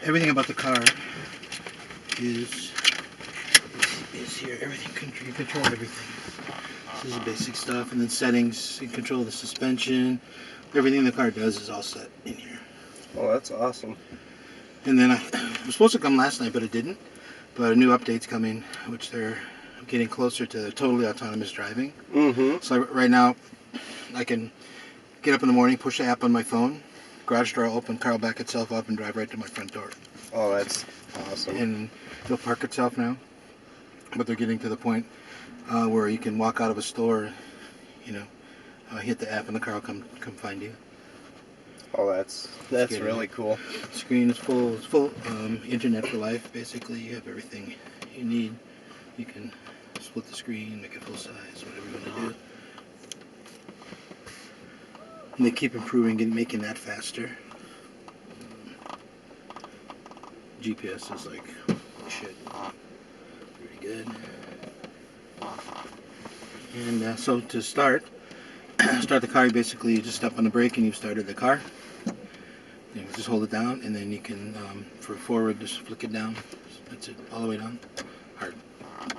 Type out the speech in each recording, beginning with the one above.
everything about the car is here. Everything, you control everything. This is the basic stuff, and then settings. You control the suspension. Everything the car does is all set in here. Oh, that's awesome. And then it was supposed to come last night, but it didn't. But a new update's coming, which they're getting closer to totally autonomous driving. Mm-hmm. So right now, I can get up in the morning, push the app on my phone, garage door will open, car will back itself up, and drive right to my front door. Oh, that's awesome. And it'll park itself now. But they're getting to the point where you can walk out of a store, hit the app, and the car will come find you. Oh, that's really cool. The screen is full. It's full internet for life. Basically, you have everything you need. You can split the screen, make it full size, whatever you want to do. And they keep improving and making that faster. GPS is like shit. Pretty good. And so to start the car, you just step on the brake and you've started the car. You just hold it down, and then you can, for forward, just flick it down. That's it, all the way down. Hard.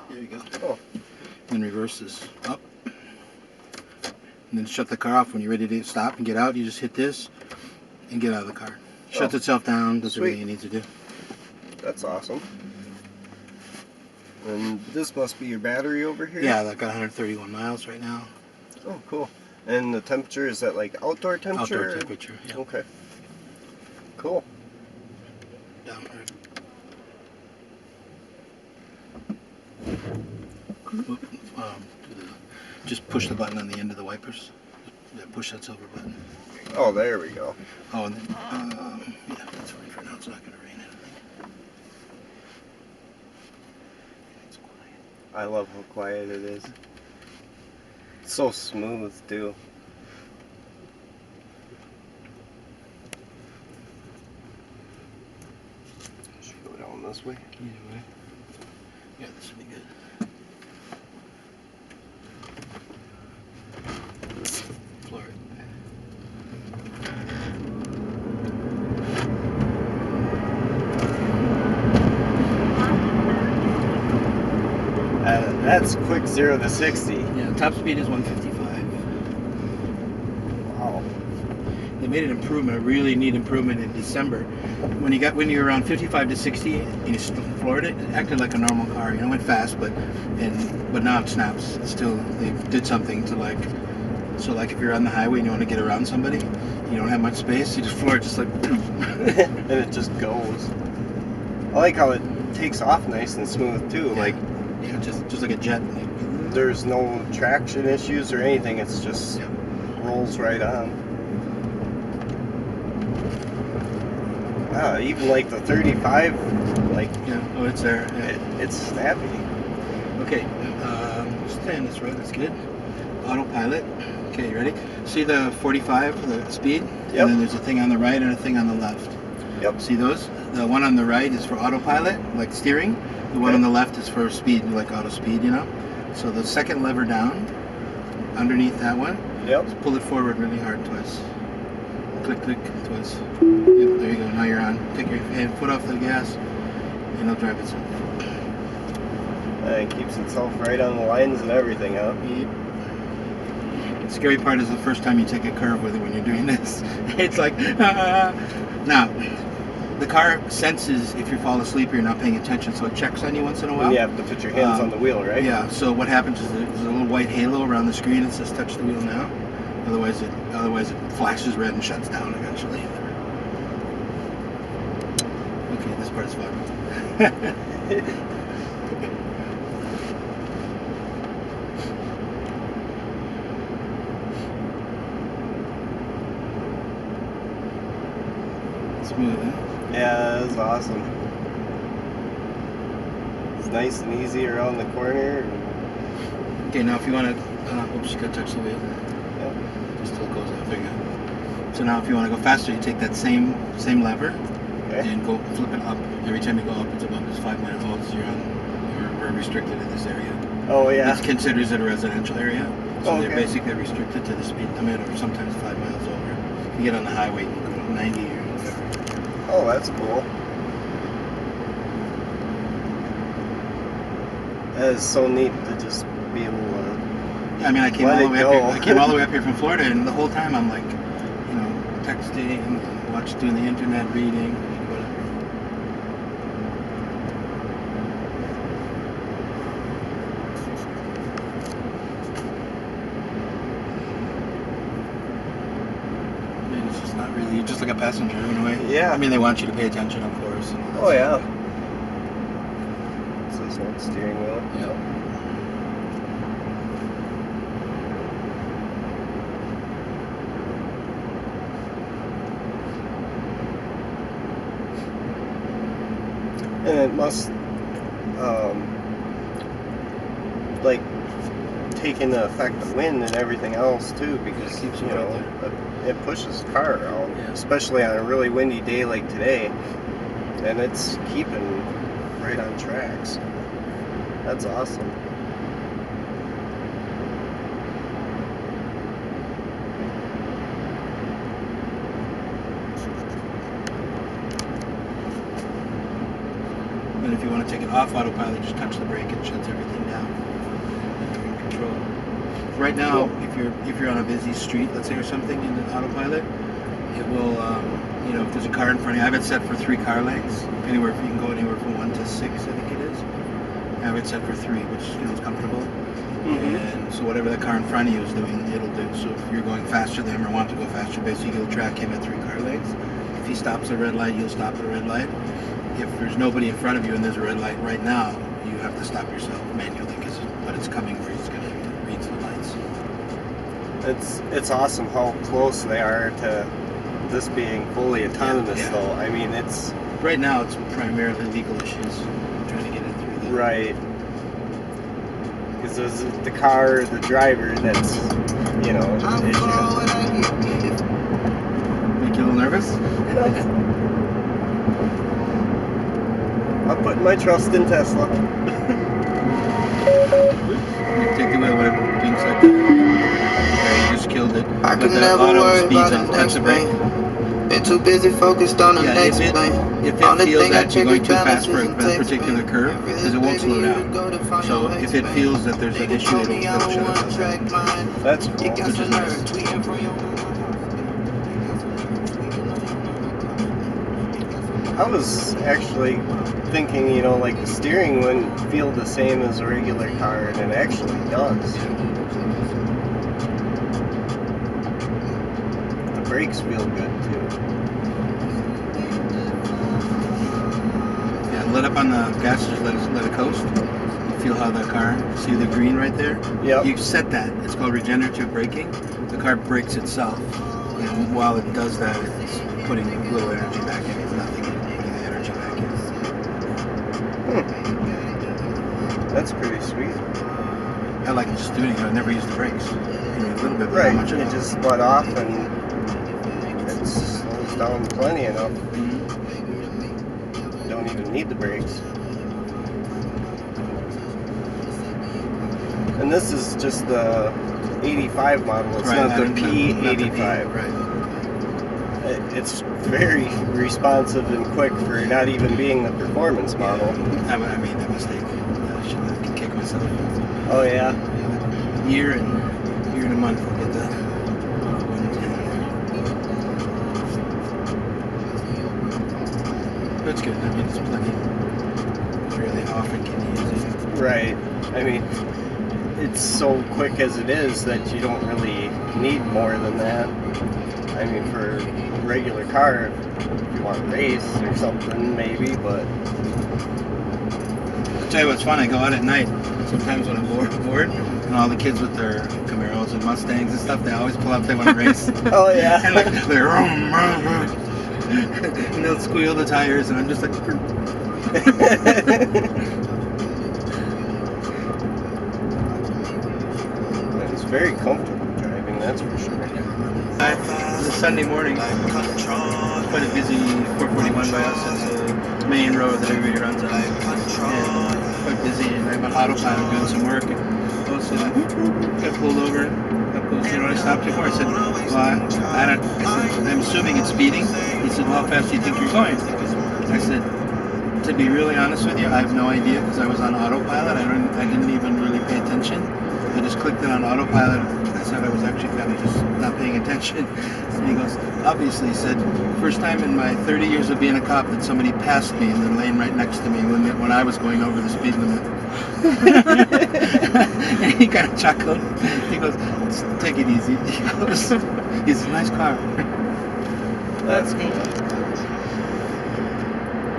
There you go. Oh. And reverse is up. And then shut the car off. When you're ready to stop and get out, you just hit this and get out of the car. Shuts itself down, does everything you need to do. That's awesome. And this must be your battery over here? Yeah, I've got 131 miles right now. Oh, cool. And the temperature, is that like outdoor temperature? Outdoor temperature, yeah. Okay. Cool. Down, right. Just push the button on the end of the wipers. Yeah, push that silver button. Oh, there we go. Oh, and then, yeah, that's fine for now. It's not going to rain anything. It's quiet. I love how quiet it is. It's so smooth, too. Should go down this way. Either way. Yeah, this would be good. Floor it. That's quick 0 to 60. Yeah, top speed is 155. Wow. They made an improvement, a really neat improvement in December. When you were around 55 to 60 and you floored it, it acted like a normal car. It went fast, but now it snaps. It's still, they did something to so if you're on the highway and you want to get around somebody, you don't have much space, you just floor it just like and it just goes. I like how it takes off nice and smooth too. Yeah, just like a jet. There's no traction issues or anything. It's just rolls right on. Even like the 35, oh, it's there. Yeah. It's snappy. Okay, stay on this road. That's good. Autopilot. Okay, you ready? See the 45 for the speed? Yep. And then there's a thing on the right and a thing on the left. Yep. See those? The one on the right is for autopilot, like steering. The one on the left is for speed, like auto speed, So the second lever down, underneath that one, just pull it forward really hard twice. Click, click, twice. Yep, there you go. Now you're on. Take your foot off the gas, and it'll drive itself. And it keeps itself right on the lines and everything, huh? Yep. The scary part is the first time you take a curve with it when you're doing this. It's like, Now, the car senses if you fall asleep or you're not paying attention, so it checks on you once in a while. You have to put your hands on the wheel, right? Yeah, so what happens is there's a little white halo around the screen that says touch the wheel now. Otherwise it flashes red and shuts down eventually. Okay, this part's fun. Smooth, huh? Yeah, that's awesome. It's nice and easy around the corner. Okay, now if you want to, oops, you gotta touch the wheel. Yep. Just till it goes out. There you go. So now if you want to go faster, you take that same lever and go flip it up. Every time you go up, it's 5 minutes old, so you're restricted in this area. Oh yeah. It considers it a residential area, so they're basically restricted to the speed limit, or sometimes 5 miles over. If you get on the highway, you can go 90 or whatever. Oh, that's cool. It's so neat to just be able to. I mean, I came all the way up here. I came all the way up here from Florida, and the whole time I'm like, you know, texting, doing the internet, reading, whatever. I mean, it's just not really. You're just like a passenger in a way. Yeah. I mean, they want you to pay attention, of course. Oh yeah. This is one steering wheel. Yeah. And it must, like, take into effect the wind and everything else too, because it keeps you know it pushes the car out, especially on a really windy day like today, and it's keeping right on tracks. That's awesome. And if you want to take it off autopilot, just touch the brake, it shuts everything down. Control. Right now, if you're on a busy street, let's say, or something, in the autopilot, it will, you know, if there's a car in front of you, I have it set for 3 car lengths. You can go anywhere from 1 to 6, I think it is. I have it set for 3, which, you know, is comfortable. Mm-hmm. And so whatever the car in front of you is doing, it'll do. So if you're going faster than him or want to go faster, basically you'll track him at 3 car lengths. If he stops at a red light, you'll stop at a red light. If there's nobody in front of you and there's a red light right now, you have to stop yourself manually, but it's coming where he's going to read the lights. It's awesome how close they are to this being fully autonomous, though. I mean, it's right now it's primarily legal issues. I'm trying to get it through. Right. Because there's the car, the driver, that's, you know, an issue. Make you a little nervous? I'm putting my trust in Tesla. Take the wheel, whatever, being said. Yeah, you just killed it. I could never worry about the next thing. Been too busy focused on the next thing. If it feels that you're going too fast for a particular curve, because it won't slow down. So if it feels that there's an issue, it'll shut itself down. That's cool. Which is nice. I was actually thinking, you know, like the steering wouldn't feel the same as a regular car, and it actually does. The brakes feel good too. Yeah, let up on the gas, just let it coast. You feel how the car, see the green right there? Yep. You set that. It's called regenerative braking. The car brakes itself. And while it does that, it's putting a little energy back in. It's nothing. That's pretty sweet. I like just doing it. I never use the brakes. You know, a little bit, but right. Not much. You just let off and it slows down plenty enough. Mm-hmm. You don't even need the brakes. And this is just the 85 model. It's not the P85. Right. It's very responsive and quick for not even being the performance model. I made that mistake. I should have kicked myself. Oh yeah. Year and a month I'll get that. But it's good. I mean, it's plenty. Really often can you use it. Right. I mean, it's so quick as it is that you don't really need more than that. I mean, for a regular car, if you want to race or something, maybe, but... I'll tell you what's fun, I go out at night, sometimes when I'm bored, and all the kids with their Camaros and Mustangs and stuff, they always pull up, they want to race. Oh, yeah. And like, they're... and they'll squeal the tires, and I'm just like... It's very comfortable driving, that's for sure. It's a Sunday morning. Quite a busy 441 by us. It's a main road that everybody runs on. And quite busy, and I'm on autopilot doing some work. And all of a sudden, got pulled over. You know, I stopped before. I said, well, I'm assuming it's speeding. He said, well, how fast do you think you're going? I said, To be really honest with you, I have no idea because I was on autopilot. I didn't even really pay attention. I just clicked it on autopilot. I said I was actually kind of just not paying attention. And he goes, obviously, he said, first time in my 30 years of being a cop that somebody passed me and then laying right next to me when I was going over the speed limit. And he kind of chuckled. He goes, take it easy. He goes, it's a nice car. That's cool.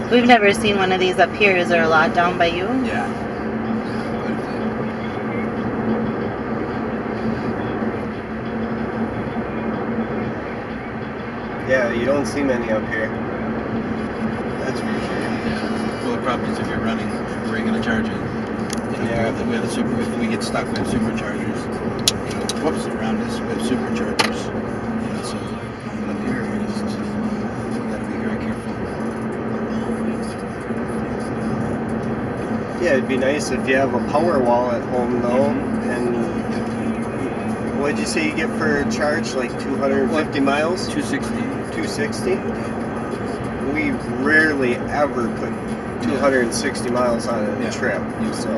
We've never seen one of these up here. Is there a lot down by you? Yeah. Yeah, you don't see many up here. That's for sure. Yeah. Well, the problem is if you're running, where are you going to charge it? You know, Yeah. we have a super. If we get stuck, we have superchargers. You know, whoops, around us we have superchargers. You know, so up here we got to be very careful. Yeah, it'd be nice if you have a power wall at home though, and what'd you say you get for a charge? Like 250 miles? 260. 260? We rarely ever put 260 miles on a trip, so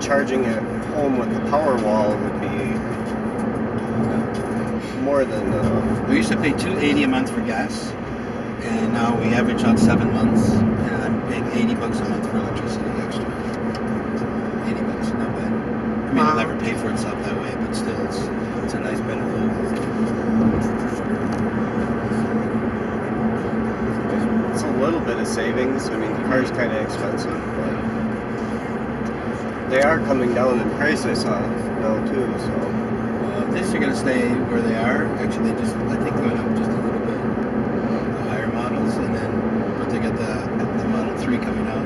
charging at home with the power wall would be more than enough. We used to pay $280 a month for gas, and now we average out 7 months, and I'm paying $80 a month for electricity extra. $80, not bad. I mean, it'll never pay for itself that way, but still, it's a nice benefit. It's a little bit of savings. I mean, the car's kind of expensive, but they are coming down in price, I saw now too, so. Well, this are going to stay where they are. Actually, they just, I think, going up just a little bit. The higher models, and then, but they got the Model 3 coming out,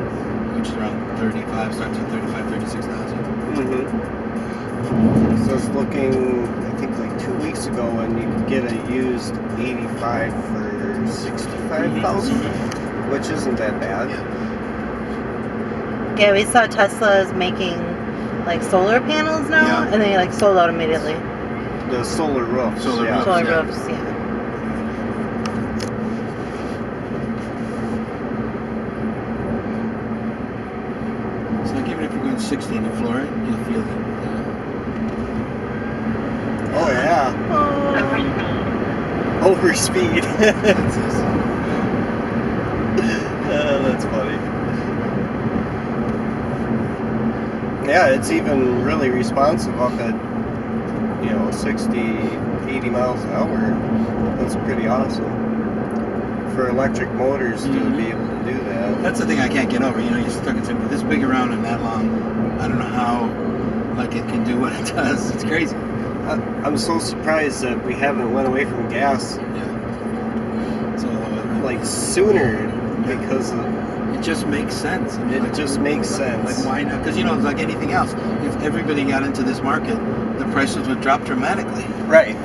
which is around 35, starts at 35, 36,000. Mm-hmm. So I was looking, I think like 2 weeks ago, and you could get a used 85 for 65,000, which isn't that bad. Yeah, we saw Tesla's making like solar panels now, and they like sold out immediately. The solar roofs. Solar roofs, yeah. So like even if you're going 60 and you floor it, you'll feel it. Oh yeah. Over speed. That's funny. Yeah, it's even really responsive up at, 60, 80 miles an hour. That's pretty awesome. For electric motors to be able to do that. That's the thing I can't get over. You're stuck in something this big around and that long. I don't know how, like, it can do what it does. It's crazy. I'm so surprised that we haven't went away from gas. Yeah. So, like, sooner, because it just makes sense. I mean, it just makes sense. Like, why not? Because, it's like anything else. If everybody got into this market, the prices would drop dramatically. Right.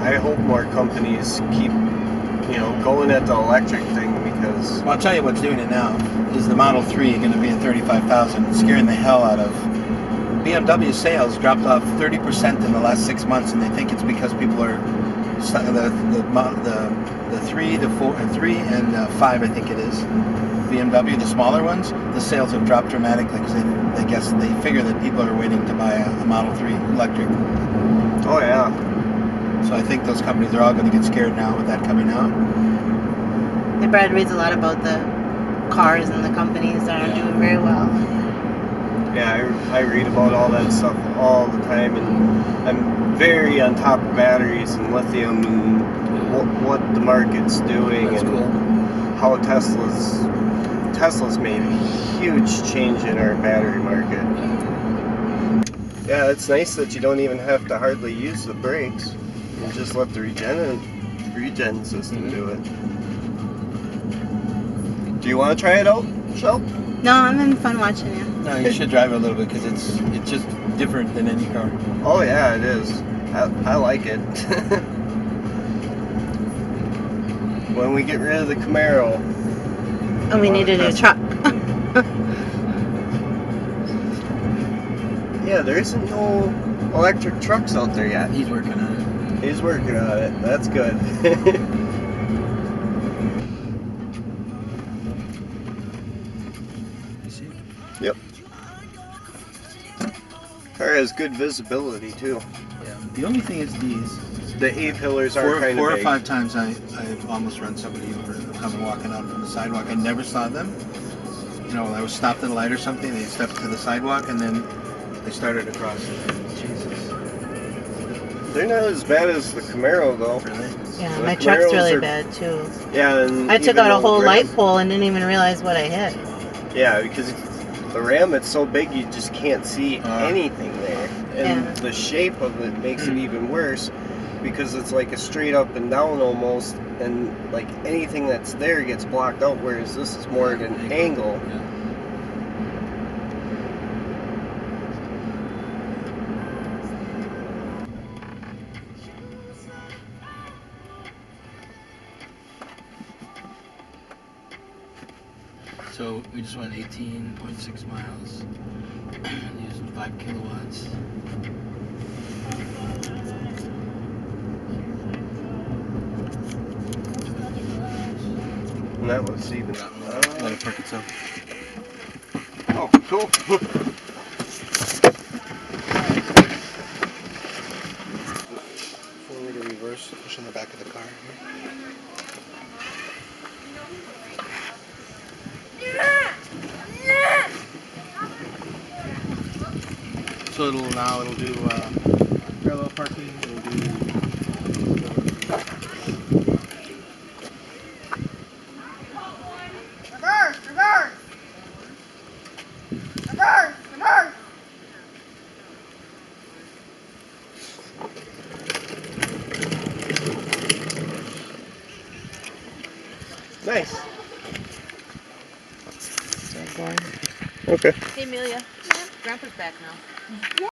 I hope more companies keep, going at the electric thing, because... Well, I'll tell you what's doing it now is the Model 3 going to be at $35,000, scaring the hell out of... BMW sales dropped off 30% in the last 6 months, and they think it's because people are... The 3, the 4, 3, and 5, I think it is. BMW, the smaller ones, the sales have dropped dramatically because they figure that people are waiting to buy a Model 3 electric. Oh yeah. So I think those companies are all going to get scared now with that coming out. And Brad reads a lot about the cars and the companies that aren't doing very well. Yeah, I read about all that stuff all the time, and I'm very on top of batteries and lithium and what the market's doing. That's and cool. How Tesla's made a huge change in our battery market. Yeah, it's nice that you don't even have to hardly use the brakes. You just let the regen system do it. Do you want to try it out, Shell? No, I'm having fun watching you. No, you should drive it a little bit because it's just different than any car. Oh yeah, it is. I like it. When we get rid of the Camaro. And we need a new truck. Yeah, there isn't no electric trucks out there yet. He's working on it. He's working on it. That's good. has good visibility too. Yeah. The only thing is these. The A-pillars are kind of Four or big. 5 times I almost run somebody over coming walking out from the sidewalk. I never saw them. You know, I was stopped at a light or something. They stepped to the sidewalk and then they started across. Jesus. They're not as bad as the Camaro though. Really? Yeah, The my truck's really Camaros are- bad too. Yeah, and I took even out a the whole Ram- light pole and didn't even realize what I hit. Yeah, because the Ram, it's so big you just can't see anything there. And Yeah. the shape of it makes it even worse because it's like a straight up and down almost, and like anything that's there gets blocked out, whereas this is more at an angle. Yeah. So we just went 18.6 miles, using 5 kilowatts. And that was even. Let it perk itself. Oh, cool. Forward or reverse, push on the back of the car here. So it'll do parallel parking. It'll do. Reverse! Reverse! Reverse! Reverse! Nice. So going. Okay. Hey, Amelia. Grandpa's back now.